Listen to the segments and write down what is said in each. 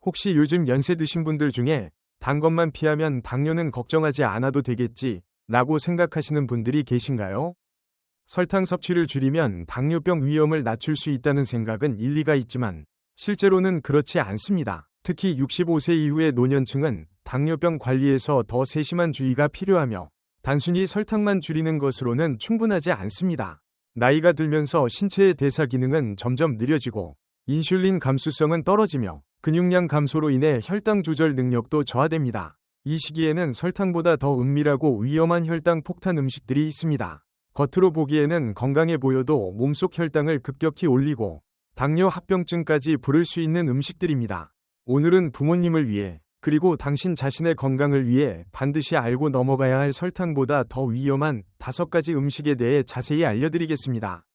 혹시 요즘 연세 드신 분들 중에 단 것만 피하면 당뇨는 걱정하지 않아도 되겠지 라고 생각하시는 분들이 계신가요? 설탕 섭취를 줄이면 당뇨병 위험을 낮출 수 있다는 생각은 일리가 있지만 실제로는 그렇지 않습니다. 특히 65세 이후의 노년층은 당뇨병 관리에서 더 세심한 주의가 필요하며 단순히 설탕만 줄이는 것으로는 충분하지 않습니다. 나이가 들면서 신체의 대사 기능은 점점 느려지고 인슐린 감수성은 떨어지며 근육량 감소로 인해 혈당 조절 능력도 저하됩니다. 이 시기에는 설탕보다 더 은밀하고 위험한 혈당 폭탄 음식들이 있습니다. 겉으로 보기에는 건강해 보여도 몸속 혈당을 급격히 올리고 당뇨 합병증까지 부를 수 있는 음식들입니다. 오늘은 부모님을 위해 그리고 당신 자신의 건강을 위해 반드시 알고 넘어가야 할 설탕보다 더 위험한 5가지 음식에 대해 자세히 알려드리겠습니다.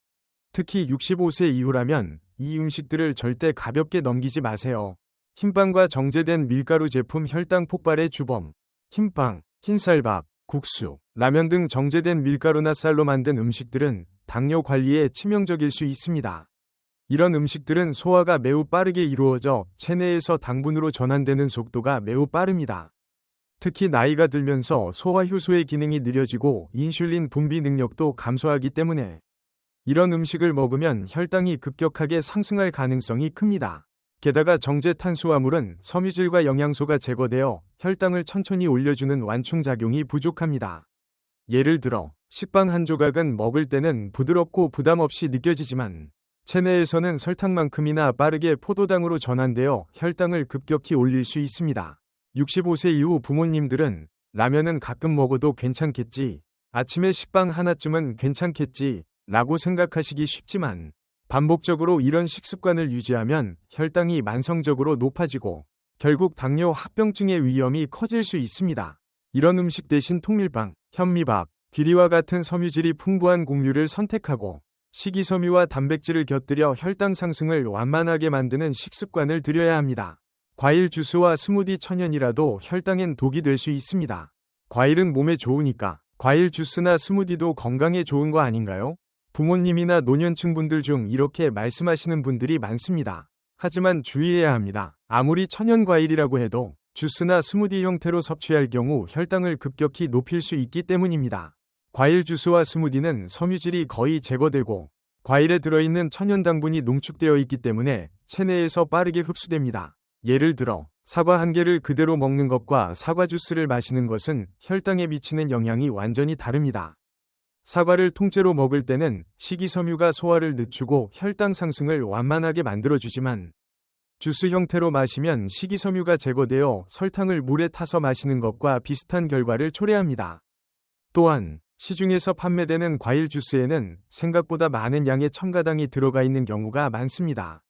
특히 65세 이후라면 이 음식들을 절대 가볍게 넘기지 마세요. 흰빵과 정제된 밀가루 제품 혈당 폭발의 주범. 흰빵, 흰쌀밥, 국수, 라면 등 정제된 밀가루나 쌀로 만든 음식들은 당뇨 관리에 치명적일 수 있습니다. 이런 음식들은 소화가 매우 빠르게 이루어져 체내에서 당분으로 전환되는 속도가 매우 빠릅니다. 특히 나이가 들면서 소화 효소의 기능이 느려지고 인슐린 분비 능력도 감소하기 때문에 이런 음식을 먹으면 혈당이 급격하게 상승할 가능성이 큽니다. 게다가 정제 탄수화물은 섬유질과 영양소가 제거되어 혈당을 천천히 올려주는 완충작용이 부족합니다. 예를 들어 식빵 한 조각은 먹을 때는 부드럽고 부담 없이 느껴지지만 체내에서는 설탕만큼이나 빠르게 포도당으로 전환되어 혈당을 급격히 올릴 수 있습니다. 65세 이후 부모님들은 라면은 가끔 먹어도 괜찮겠지, 아침에 식빵 하나쯤은 괜찮겠지 라고 생각하시기 쉽지만 반복적으로 이런 식습관을 유지하면 혈당이 만성적으로 높아지고 결국 당뇨 합병증의 위험이 커질 수 있습니다. 이런 음식 대신 통밀빵, 현미밥, 귀리와 같은 섬유질이 풍부한 곡류를 선택하고 식이섬유와 단백질을 곁들여 혈당 상승을 완만하게 만드는 식습관을 들여야 합니다. 과일 주스와 스무디 천연이라도 혈당엔 독이 될 수 있습니다. 과일은 몸에 좋으니까 과일 주스나 스무디도 건강에 좋은 거 아닌가요? 부모님이나 노년층 분들 중 이렇게 말씀하시는 분들이 많습니다. 하지만 주의해야 합니다. 아무리 천연 과일이라고 해도 주스나 스무디 형태로 섭취할 경우 혈당을 급격히 높일 수 있기 때문입니다. 과일 주스와 스무디는 섬유질이 거의 제거되고 과일에 들어있는 천연 당분이 농축되어 있기 때문에 체내에서 빠르게 흡수됩니다. 예를 들어 사과 한 개를 그대로 먹는 것과 사과 주스를 마시는 것은 혈당에 미치는 영향이 완전히 다릅니다. 사과를 통째로 먹을 때는 식이섬유가 소화를 늦추고 혈당 상승을 완만하게 만들어주지만 주스 형태로 마시면 식이섬유가 제거되어 설탕을 물에 타서 마시는 것과 비슷한 결과를 초래합니다. 또한 시중에서 판매되는 과일 주스에는 생각보다 많은 양의 첨가당이 들어가 있는 경우가 많습니다.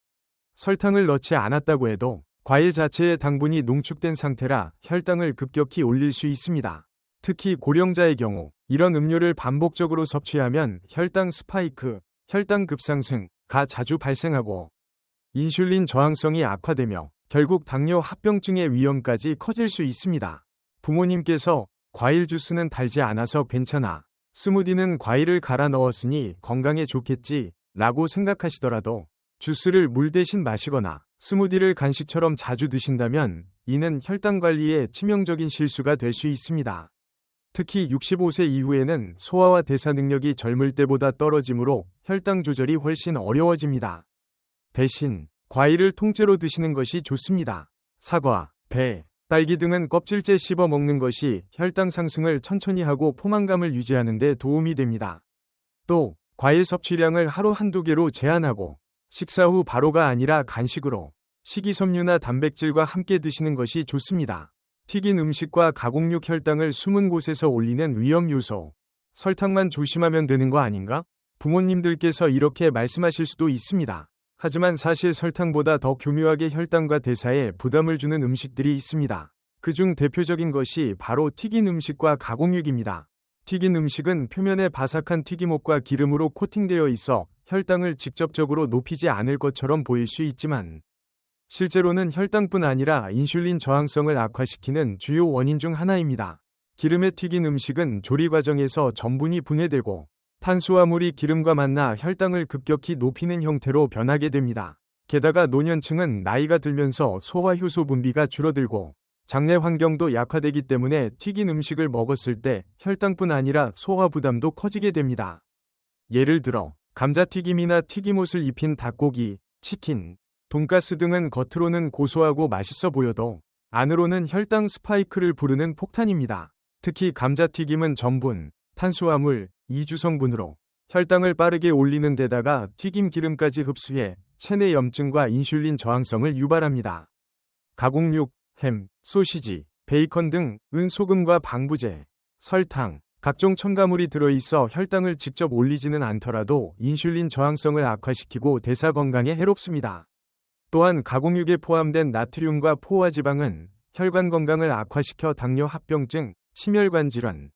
설탕을 넣지 않았다고 해도 과일 자체의 당분이 농축된 상태라 혈당을 급격히 올릴 수 있습니다. 특히 고령자의 경우 이런 음료를 반복적으로 섭취하면 혈당 스파이크, 혈당 급상승가 자주 발생하고 인슐린 저항성이 악화되며 결국 당뇨 합병증의 위험까지 커질 수 있습니다. 부모님께서 과일 주스는 달지 않아서 괜찮아, 스무디는 과일을 갈아 넣었으니 건강에 좋겠지 라고 생각하시더라도 주스를 물 대신 마시거나 스무디를 간식처럼 자주 드신다면 이는 혈당 관리에 치명적인 실수가 될 수 있습니다. 특히 65세 이후에는 소화와 대사 능력이 젊을 때보다 떨어지므로 혈당 조절이 훨씬 어려워집니다. 대신 과일을 통째로 드시는 것이 좋습니다. 사과, 배, 딸기 등은 껍질째 씹어 먹는 것이 혈당 상승을 천천히 하고 포만감을 유지하는 데 도움이 됩니다. 또 과일 섭취량을 하루 한두 개로 제한하고 식사 후 바로가 아니라 간식으로 식이섬유나 단백질과 함께 드시는 것이 좋습니다. 튀긴 음식과 가공육 혈당을 숨은 곳에서 올리는 위험 요소. 설탕만 조심하면 되는 거 아닌가? 부모님들께서 이렇게 말씀하실 수도 있습니다. 하지만 사실 설탕보다 더 교묘하게 혈당과 대사에 부담을 주는 음식들이 있습니다. 그중 대표적인 것이 바로 튀긴 음식과 가공육입니다. 튀긴 음식은 표면에 바삭한 튀김옷과 기름으로 코팅되어 있어 혈당을 직접적으로 높이지 않을 것처럼 보일 수 있지만 실제로는 혈당뿐 아니라 인슐린 저항성을 악화시키는 주요 원인 중 하나입니다. 기름에 튀긴 음식은 조리 과정에서 전분이 분해되고 탄수화물이 기름과 만나 혈당을 급격히 높이는 형태로 변하게 됩니다. 게다가 노년층은 나이가 들면서 소화 효소 분비가 줄어들고 장내 환경도 약화되기 때문에 튀긴 음식을 먹었을 때 혈당뿐 아니라 소화 부담도 커지게 됩니다. 예를 들어 감자튀김이나 튀김옷을 입힌 닭고기, 치킨, 돈가스 등은 겉으로는 고소하고 맛있어 보여도 안으로는 혈당 스파이크를 부르는 폭탄입니다. 특히 감자튀김은 전분, 탄수화물, 이주성분으로 혈당을 빠르게 올리는 데다가 튀김 기름까지 흡수해 체내 염증과 인슐린 저항성을 유발합니다. 가공육, 햄, 소시지, 베이컨 등 은소금과 방부제, 설탕, 각종 첨가물이 들어있어 혈당을 직접 올리지는 않더라도 인슐린 저항성을 악화시키고 대사 건강에 해롭습니다. 또한 가공육에 포함된 나트륨과 포화지방은 혈관 건강을 악화시켜 당뇨 합병증, 심혈관 질환,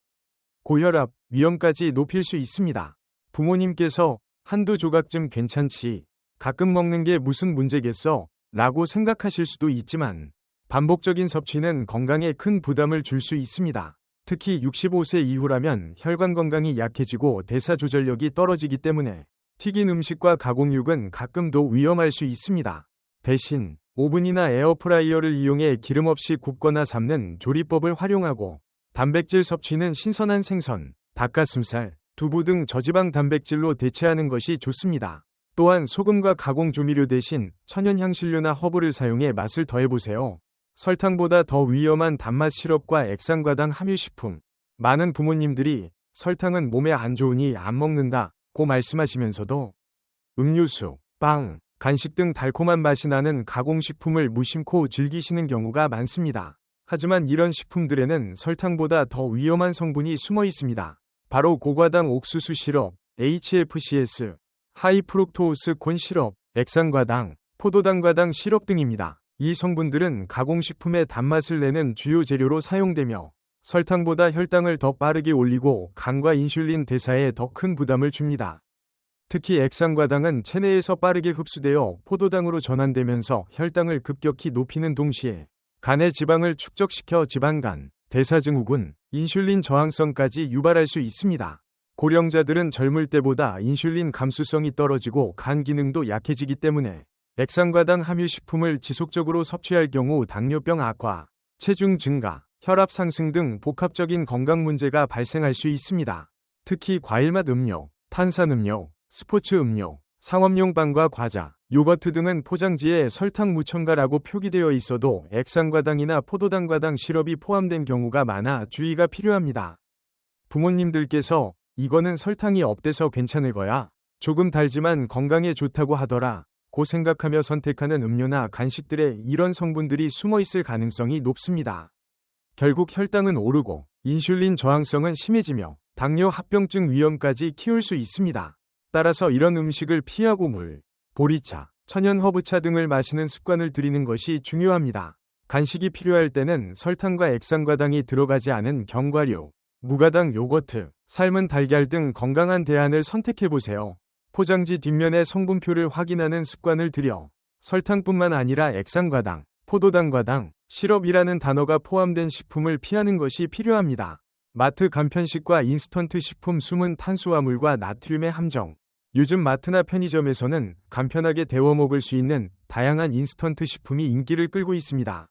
고혈압 위험까지 높일 수 있습니다. 부모님께서 한두 조각쯤 괜찮지, 가끔 먹는 게 무슨 문제겠어? 라고 생각하실 수도 있지만 반복적인 섭취는 건강에 큰 부담을 줄 수 있습니다. 특히 65세 이후라면 혈관 건강이 약해지고 대사 조절력이 떨어지기 때문에 튀긴 음식과 가공육은 가끔 더 위험할 수 있습니다. 대신 오븐이나 에어프라이어를 이용해 기름 없이 굽거나 삶는 조리법을 활용하고 단백질 섭취는 신선한 생선, 닭가슴살, 두부 등 저지방 단백질로 대체하는 것이 좋습니다. 또한 소금과 가공 조미료 대신 천연 향신료나 허브를 사용해 맛을 더해보세요. 설탕보다 더 위험한 단맛 시럽과 액상과당 함유식품. 많은 부모님들이 설탕은 몸에 안 좋으니 안 먹는다고 말씀하시면서도 음료수, 빵, 간식 등 달콤한 맛이 나는 가공식품을 무심코 즐기시는 경우가 많습니다. 하지만 이런 식품들에는 설탕보다 더 위험한 성분이 숨어 있습니다. 바로 고과당 옥수수 시럽, HFCS, 하이프룩토스 콘 시럽, 액상과당, 포도당과당 시럽 등입니다. 이 성분들은 가공식품의 단맛을 내는 주요 재료로 사용되며 설탕보다 혈당을 더 빠르게 올리고 간과 인슐린 대사에 더 큰 부담을 줍니다. 특히 액상과당은 체내에서 빠르게 흡수되어 포도당으로 전환되면서 혈당을 급격히 높이는 동시에 간의 지방을 축적시켜 지방간, 대사증후군, 인슐린 저항성까지 유발할 수 있습니다. 고령자들은 젊을 때보다 인슐린 감수성이 떨어지고 간 기능도 약해지기 때문에 액상과당 함유식품을 지속적으로 섭취할 경우 당뇨병 악화, 체중 증가, 혈압 상승 등 복합적인 건강 문제가 발생할 수 있습니다. 특히 과일맛 음료, 탄산음료, 스포츠 음료, 상업용 빵과 과자, 요거트 등은 포장지에 설탕 무첨가라고 표기되어 있어도 액상과당이나 포도당과당 시럽이 포함된 경우가 많아 주의가 필요합니다. 부모님들께서 이거는 설탕이 없대서 괜찮을 거야. 조금 달지만 건강에 좋다고 하더라. 고 생각하며 선택하는 음료나 간식들에 이런 성분들이 숨어 있을 가능성이 높습니다. 결국 혈당은 오르고 인슐린 저항성은 심해지며 당뇨 합병증 위험까지 키울 수 있습니다. 따라서 이런 음식을 피하고 물, 보리차, 천연 허브차 등을 마시는 습관을 들이는 것이 중요합니다. 간식이 필요할 때는 설탕과 액상과당이 들어가지 않은 견과류, 무가당 요거트, 삶은 달걀 등 건강한 대안을 선택해보세요. 포장지 뒷면의 성분표를 확인하는 습관을 들여 설탕뿐만 아니라 액상과당, 포도당과당, 시럽이라는 단어가 포함된 식품을 피하는 것이 필요합니다. 마트 간편식과 인스턴트 식품 숨은 탄수화물과 나트륨의 함정. 요즘 마트나 편의점에서는 간편하게 데워 먹을 수 있는 다양한 인스턴트 식품이 인기를 끌고 있습니다.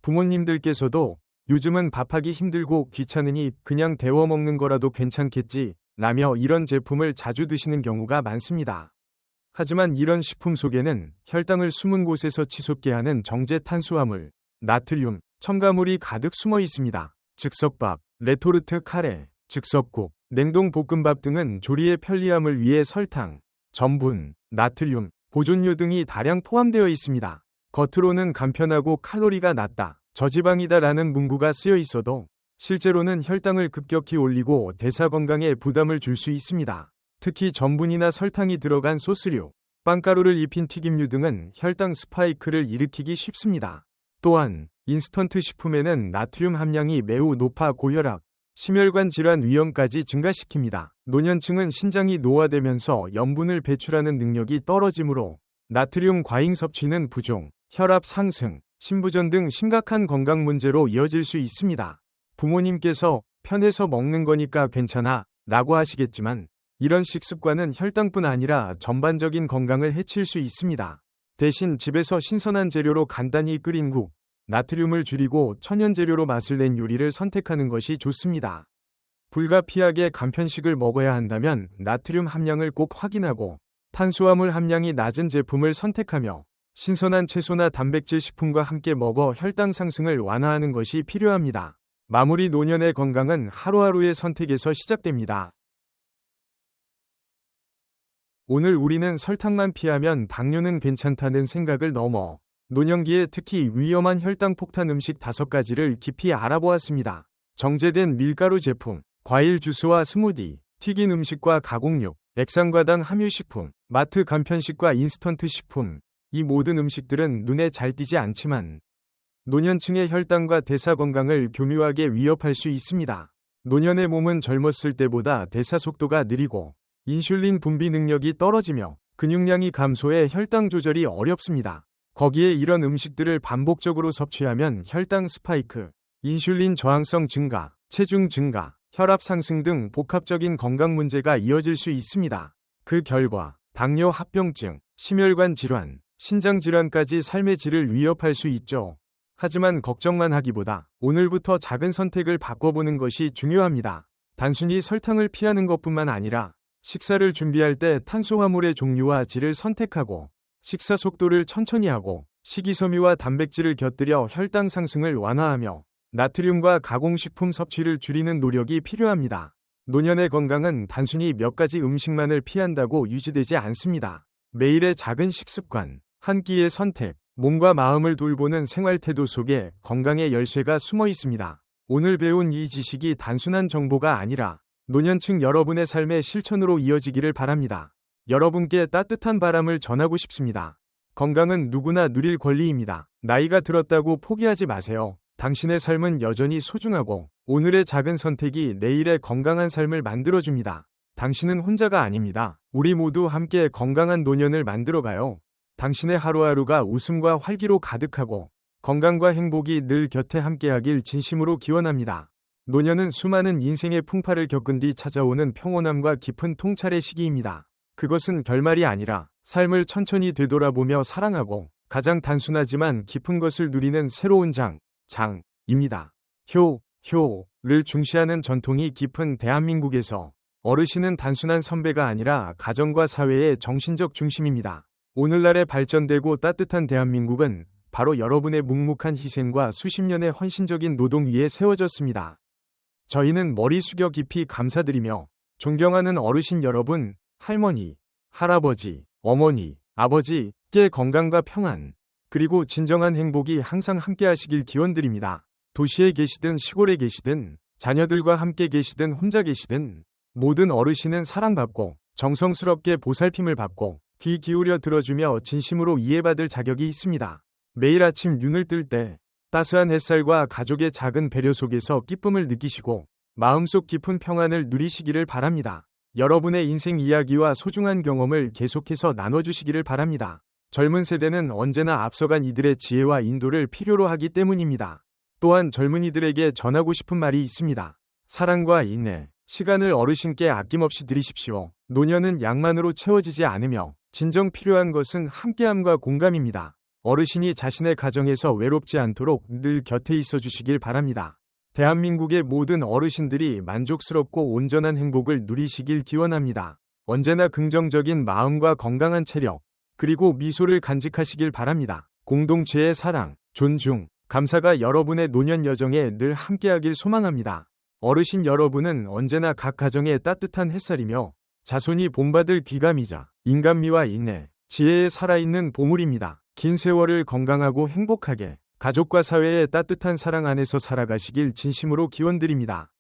부모님들께서도 요즘은 밥하기 힘들고 귀찮으니 그냥 데워 먹는 거라도 괜찮겠지 라며 이런 제품을 자주 드시는 경우가 많습니다. 하지만 이런 식품 속에는 혈당을 숨은 곳에서 치솟게 하는 정제 탄수화물, 나트륨, 첨가물이 가득 숨어 있습니다. 즉석밥, 레토르트 카레, 즉석국, 냉동 볶음밥 등은 조리의 편리함을 위해 설탕, 전분, 나트륨, 보존료 등이 다량 포함되어 있습니다. 겉으로는 간편하고 칼로리가 낮다, 저지방이다라는 문구가 쓰여 있어도 실제로는 혈당을 급격히 올리고 대사 건강에 부담을 줄 수 있습니다. 특히 전분이나 설탕이 들어간 소스류, 빵가루를 입힌 튀김류 등은 혈당 스파이크를 일으키기 쉽습니다. 또한 인스턴트 식품에는 나트륨 함량이 매우 높아 고혈압, 심혈관 질환 위험까지 증가시킵니다. 노년층은 신장이 노화되면서 염분을 배출하는 능력이 떨어지므로 나트륨 과잉 섭취는 부종, 혈압 상승, 심부전 등 심각한 건강 문제로 이어질 수 있습니다. 부모님께서 편해서 먹는 거니까 괜찮아 라고 하시겠지만 이런 식습관은 혈당뿐 아니라 전반적인 건강을 해칠 수 있습니다. 대신 집에서 신선한 재료로 간단히 끓인 국, 나트륨을 줄이고 천연 재료로 맛을 낸 요리를 선택하는 것이 좋습니다. 불가피하게 간편식을 먹어야 한다면 나트륨 함량을 꼭 확인하고 탄수화물 함량이 낮은 제품을 선택하며 신선한 채소나 단백질 식품과 함께 먹어 혈당 상승을 완화하는 것이 필요합니다. 마무리 노년의 건강은 하루하루의 선택에서 시작됩니다. 오늘 우리는 설탕만 피하면 당뇨는 괜찮다는 생각을 넘어 노년기에 특히 위험한 혈당 폭탄 음식 5가지를 깊이 알아보았습니다. 정제된 밀가루 제품, 과일 주스와 스무디, 튀긴 음식과 가공육, 액상과당 함유식품, 마트 간편식과 인스턴트 식품. 이 모든 음식들은 눈에 잘 띄지 않지만 노년층의 혈당과 대사 건강을 교묘하게 위협할 수 있습니다. 노년의 몸은 젊었을 때보다 대사 속도가 느리고 인슐린 분비 능력이 떨어지며 근육량이 감소해 혈당 조절이 어렵습니다. 거기에 이런 음식들을 반복적으로 섭취하면 혈당 스파이크, 인슐린 저항성 증가, 체중 증가, 혈압 상승 등 복합적인 건강 문제가 이어질 수 있습니다. 그 결과 당뇨 합병증, 심혈관 질환, 신장 질환까지 삶의 질을 위협할 수 있죠. 하지만 걱정만 하기보다 오늘부터 작은 선택을 바꿔보는 것이 중요합니다. 단순히 설탕을 피하는 것뿐만 아니라 식사를 준비할 때 탄수화물의 종류와 질을 선택하고 식사 속도를 천천히 하고 식이섬유와 단백질을 곁들여 혈당 상승을 완화하며 나트륨과 가공식품 섭취를 줄이는 노력이 필요합니다. 노년의 건강은 단순히 몇 가지 음식만을 피한다고 유지되지 않습니다. 매일의 작은 식습관, 한 끼의 선택, 몸과 마음을 돌보는 생활태도 속에 건강의 열쇠가 숨어 있습니다. 오늘 배운 이 지식이 단순한 정보가 아니라 노년층 여러분의 삶의 실천으로 이어지기를 바랍니다. 여러분께 따뜻한 바람을 전하고 싶습니다. 건강은 누구나 누릴 권리입니다. 나이가 들었다고 포기하지 마세요. 당신의 삶은 여전히 소중하고 오늘의 작은 선택이 내일의 건강한 삶을 만들어줍니다. 당신은 혼자가 아닙니다. 우리 모두 함께 건강한 노년을 만들어가요. 당신의 하루하루가 웃음과 활기로 가득하고 건강과 행복이 늘 곁에 함께하길 진심으로 기원합니다. 노년은 수많은 인생의 풍파를 겪은 뒤 찾아오는 평온함과 깊은 통찰의 시기입니다. 그것은 결말이 아니라 삶을 천천히 되돌아보며 사랑하고 가장 단순하지만 깊은 것을 누리는 새로운 장입니다. 효를 중시하는 전통이 깊은 대한민국에서 어르신은 단순한 선배가 아니라 가정과 사회의 정신적 중심입니다. 오늘날의 발전되고 따뜻한 대한민국은 바로 여러분의 묵묵한 희생과 수십 년의 헌신적인 노동 위에 세워졌습니다. 저희는 머리 숙여 깊이 감사드리며 존경하는 어르신 여러분, 할머니, 할아버지, 어머니, 아버지께 건강과 평안, 그리고 진정한 행복이 항상 함께 하시길 기원드립니다. 도시에 계시든 시골에 계시든 자녀들과 함께 계시든 혼자 계시든 모든 어르신은 사랑받고 정성스럽게 보살핌을 받고 귀 기울여 들어주며 진심으로 이해받을 자격이 있습니다. 매일 아침 눈을 뜰 때 따스한 햇살과 가족의 작은 배려 속에서 기쁨을 느끼시고 마음속 깊은 평안을 누리시기를 바랍니다. 여러분의 인생 이야기와 소중한 경험을 계속해서 나눠주시기를 바랍니다. 젊은 세대는 언제나 앞서간 이들의 지혜와 인도를 필요로 하기 때문입니다. 또한 젊은이들에게 전하고 싶은 말이 있습니다. 사랑과 인내, 시간을 어르신께 아낌없이 드리십시오. 노년은 양만으로 채워지지 않으며 진정 필요한 것은 함께함과 공감입니다. 어르신이 자신의 가정에서 외롭지 않도록 늘 곁에 있어 주시길 바랍니다. 대한민국의 모든 어르신들이 만족스럽고 온전한 행복을 누리시길 기원합니다. 언제나 긍정적인 마음과 건강한 체력, 그리고 미소를 간직하시길 바랍니다. 공동체의 사랑, 존중, 감사가 여러분의 노년 여정에 늘 함께하길 소망합니다. 어르신 여러분은 언제나 각 가정의 따뜻한 햇살이며 자손이 본받을 귀감이자 인간미와 인내, 지혜에 살아있는 보물입니다. 긴 세월을 건강하고 행복하게 가족과 사회의 따뜻한 사랑 안에서 살아가시길 진심으로 기원드립니다.